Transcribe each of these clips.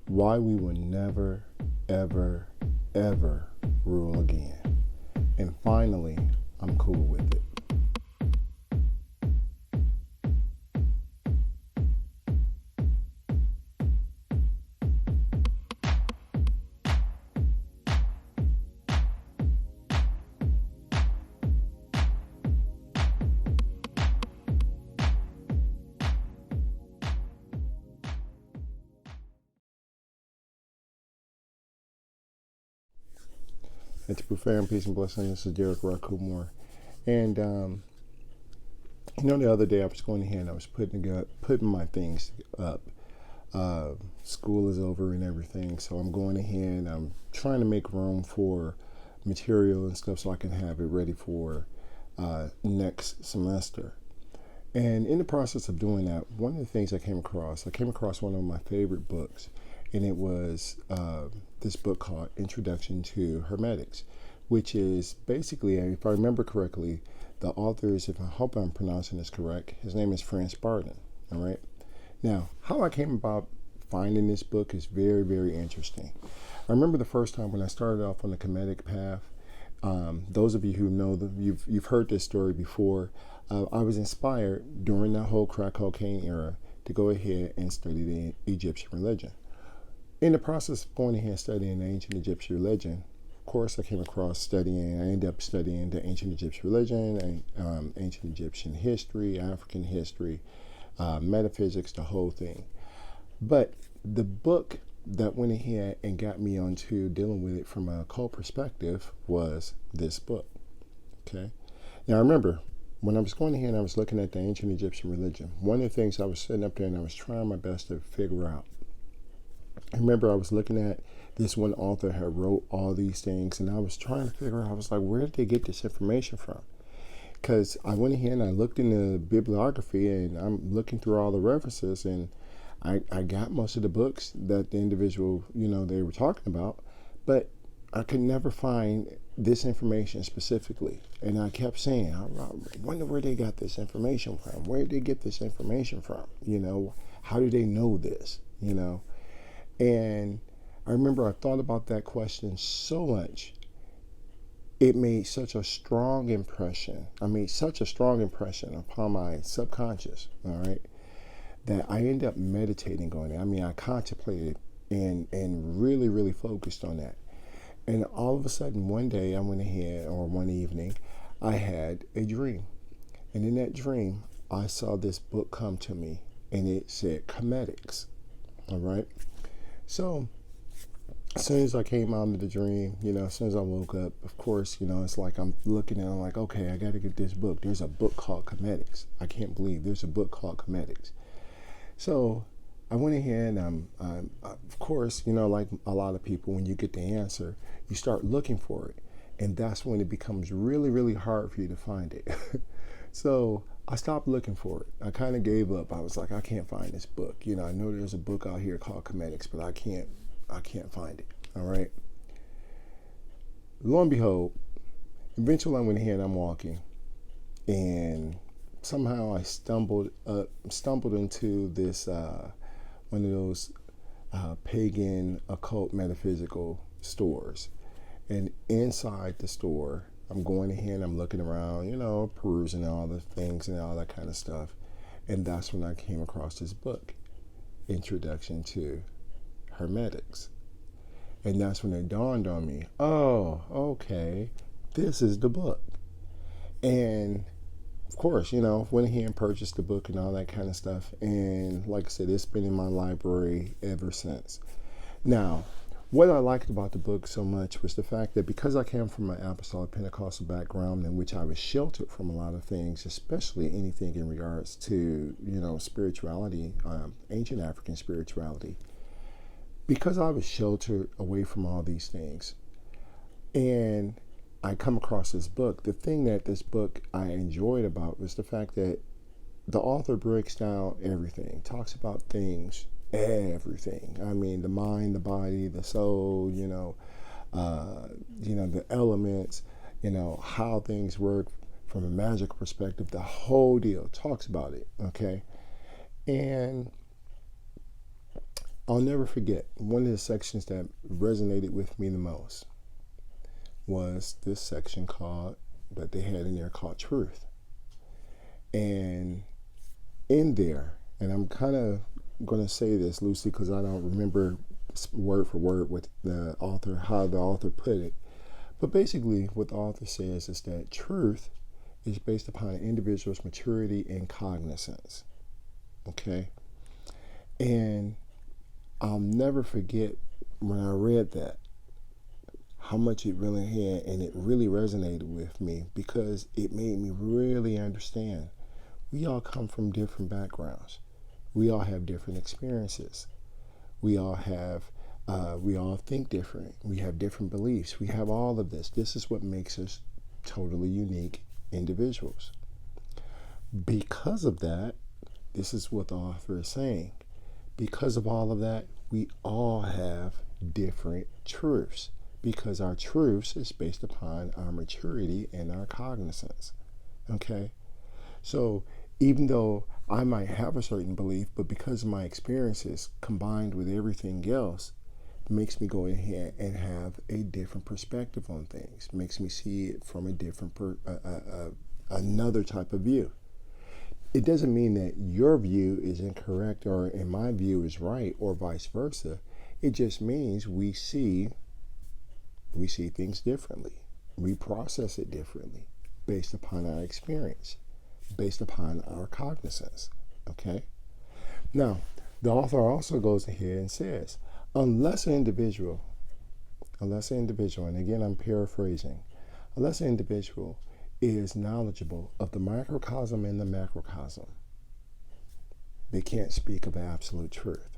why we will never, ever, ever rule again. And finally, I'm cool with it. And to prefer and peace and blessings, this is Derric Rau Khu. And the other day I was going ahead and I was putting my things up. School is over and everything, so I'm going ahead and I'm trying to make room for material and stuff so I can have it ready for next semester. And in the process of doing that, one of the things I came across one of my favorite books, and it was this book called Introduction to Hermetics, which is basically, if I remember correctly, the author is, if I hope I'm pronouncing this correct, his name is Franz Barden. All right. Now, how I came about finding this book is very, very interesting. I remember the first time when I started off on the Kemetic path. Those of you who know that you've heard this story before. I was inspired during that whole crack cocaine era to go ahead and study the Egyptian religion. In the process of going ahead and studying the ancient Egyptian religion, of course, I ended up studying the ancient Egyptian religion, ancient Egyptian history, African history, metaphysics, the whole thing. But the book that went ahead and got me onto dealing with it from a occult perspective was this book. Okay. Now, I remember when I was going ahead and I was looking at the ancient Egyptian religion, one of the things I was sitting up there and I was trying my best to figure out. I remember I was looking at this one author had wrote all these things, and I was trying to figure out, I was like, where did they get this information from? Because I went ahead and I looked in the bibliography and I'm looking through all the references, and I got most of the books that the individual, they were talking about, but I could never find this information specifically. And I kept saying, I wonder where they got this information from. Where did they get this information from? How do they know this? And I remember I thought about that question so much. It made such a strong impression. Upon my subconscious, all right, that I ended up meditating on it. I contemplated and really, really focused on that. And all of a sudden, one day I went ahead, or one evening, I had a dream. And in that dream, I saw this book come to me, and it said Kemetics, all right? So as soon as I came out of the dream, as soon as I woke up, of course, it's like I'm looking at it, I'm like, okay, I got to get this book. There's a book called Kemetics. I can't believe there's a book called Kemetics. So I went ahead and of course, like a lot of people, when you get the answer, you start looking for it. And that's when it becomes really, really hard for you to find it. So I stopped looking for it. I kind of gave up. I was like, I can't find this book. I know there's a book out here called Kemetics, but I can't find it. All right. Lo and behold, eventually I went ahead and I'm walking, and somehow I stumbled into this one of those pagan occult metaphysical stores. And inside the store, I'm going ahead and I'm looking around, perusing all the things and all that kind of stuff. And that's when I came across this book, Introduction to Hermetics. And that's when it dawned on me, oh, okay, this is the book. And of course, went ahead and purchased the book and all that kind of stuff. And like I said, it's been in my library ever since. Now, what I liked about the book so much was the fact that because I came from an apostolic Pentecostal background in which I was sheltered from a lot of things, especially anything in regards to, spirituality, ancient African spirituality, because I was sheltered away from all these things, and I come across this book, the thing that this book I enjoyed about was the fact that the author breaks down everything, talks about things, everything. The mind, the body, the soul, the elements, how things work from a magical perspective, the whole deal talks about it. Okay. And I'll never forget, one of the sections that resonated with me the most was this section that they had in there called Truth. And in there, and I'm kind of going to say this loosely because I don't remember word for word what how the author put it. But basically what the author says is that truth is based upon an individual's maturity and cognizance. Okay? And I'll never forget when I read that, how much it really had, and it really resonated with me because it made me really understand. We all come from different backgrounds. We all have different experiences. We all think different. We have different beliefs. We have all of this. This is what makes us totally unique individuals. Because of that, this is what the author is saying. Because of all of that, we all have different truths because our truths is based upon our maturity and our cognizance. Okay? So even though I might have a certain belief, but because of my experiences combined with everything else, it makes me go ahead and have a different perspective on things. It makes me see it from a different, another type of view. It doesn't mean that your view is incorrect or in my view is right or vice versa. It just means we see things differently. We process it differently based upon our experience, based upon our cognizance. Okay? Now, the author also goes ahead and says, unless an individual, and again I'm paraphrasing, unless an individual is knowledgeable of the microcosm and the macrocosm, they can't speak of absolute truth.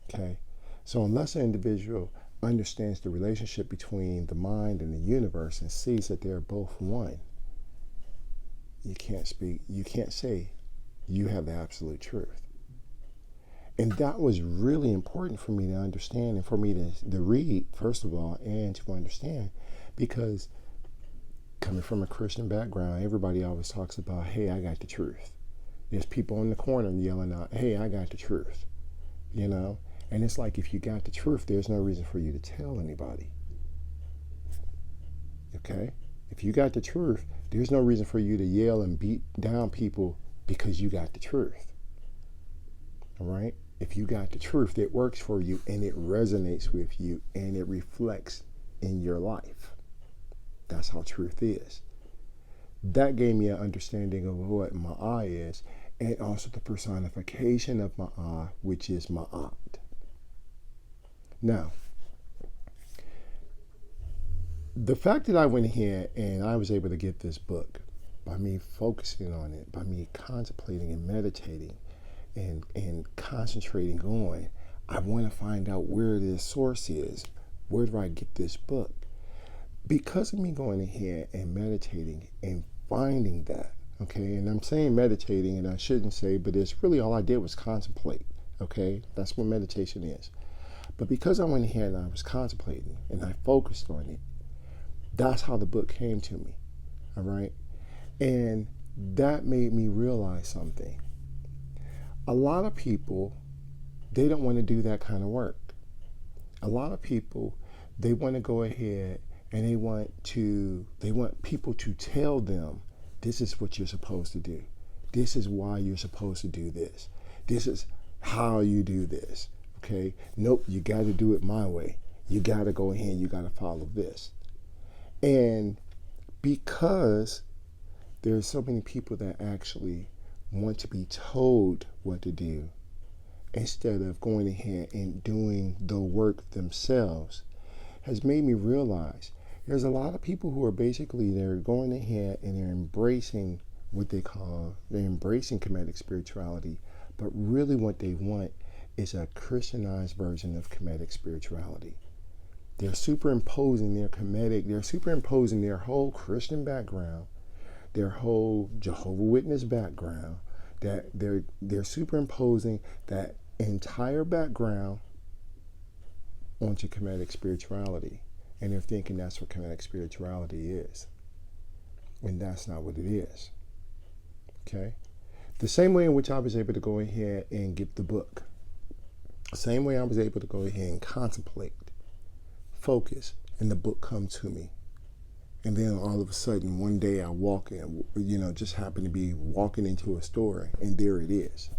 Okay? So unless an individual understands the relationship between the mind and the universe and sees that they're both one, you can't say you have the absolute truth. And that was really important for me to understand and for me to read, first of all, and to understand, because coming from a Christian background, everybody always talks about, hey, I got the truth. There's people in the corner yelling out, hey, I got the truth. You know? And it's like, if you got the truth, there's no reason for you to tell anybody. Okay? If you got the truth, there's no reason for you to yell and beat down people because you got the truth. All right? If you got the truth, it works for you and it resonates with you and it reflects in your life. That's how truth is. That gave me an understanding of what Ma'at is, and also the personification of Ma'at, which is Ma'at. Now, the fact that I went here and I was able to get this book by me focusing on it, by me contemplating and meditating and concentrating on, I want to find out where this source is. Where do I get this book? Because of me going ahead and meditating and finding that, okay, and I'm saying meditating and I shouldn't say, but it's really all I did was contemplate, okay? That's what meditation is. But because I went ahead and I was contemplating and I focused on it, that's how the book came to me, all right? And that made me realize something. A lot of people, they don't want to do that kind of work. A lot of people, they want to go ahead and they want people to tell them, this is what you're supposed to do. This is why you're supposed to do this. This is how you do this. Okay? Nope, you got to do it my way. You got to go ahead and you got to follow this. And because there's so many people that actually want to be told what to do instead of going ahead and doing the work themselves, has made me realize there's a lot of people who are basically, they're going ahead and they're embracing they're embracing Kemetic spirituality, but really what they want is a Christianized version of Kemetic spirituality. They're superimposing their whole Christian background, their whole Jehovah's Witness background, that they're superimposing that entire background onto Kemetic spirituality. And they're thinking that's what Kemetic spirituality is. And that's not what it is. Okay? The same way in which I was able to go ahead and get the book. Same way I was able to go ahead and contemplate, focus, and the book come to me. And then all of a sudden, one day I walk in, just happen to be walking into a store, and there it is.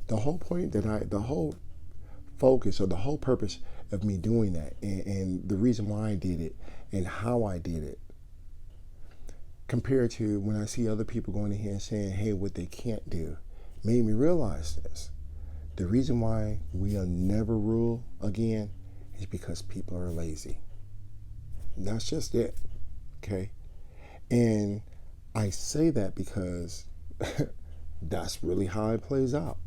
The whole focus or the whole purpose of me doing that, and the reason why I did it and how I did it, compared to when I see other people going in here and saying, hey, what they can't do, made me realize this. The reason why we'll never rule again is because people are lazy. That's just it, okay? And I say that because that's really how it plays out.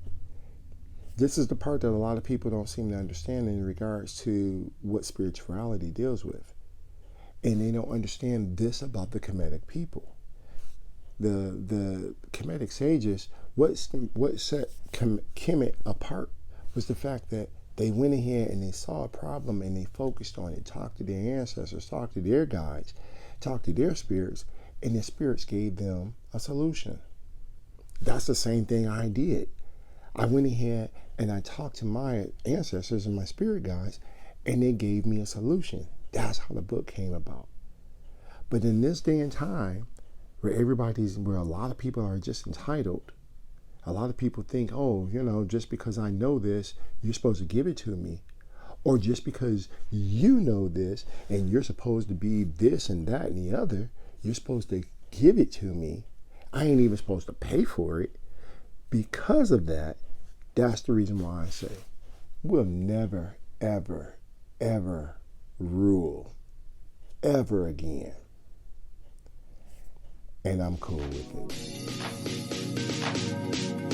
This is the part that a lot of people don't seem to understand in regards to what spirituality deals with. And they don't understand this about the Kemetic people. The Kemetic sages, what set Kemet apart was the fact that they went ahead and they saw a problem and they focused on it, talked to their ancestors, talked to their guides, talked to their spirits, and their spirits gave them a solution. That's the same thing I did. I went ahead and I talked to my ancestors and my spirit guides, and they gave me a solution. That's how the book came about. But in this day and time, where a lot of people are just entitled, a lot of people think, oh, just because I know this, you're supposed to give it to me. Or just because you know this and you're supposed to be this and that and the other, you're supposed to give it to me. I ain't even supposed to pay for it. Because of that, that's the reason why I say we'll never, ever, ever rule ever again. And I'm cool with it.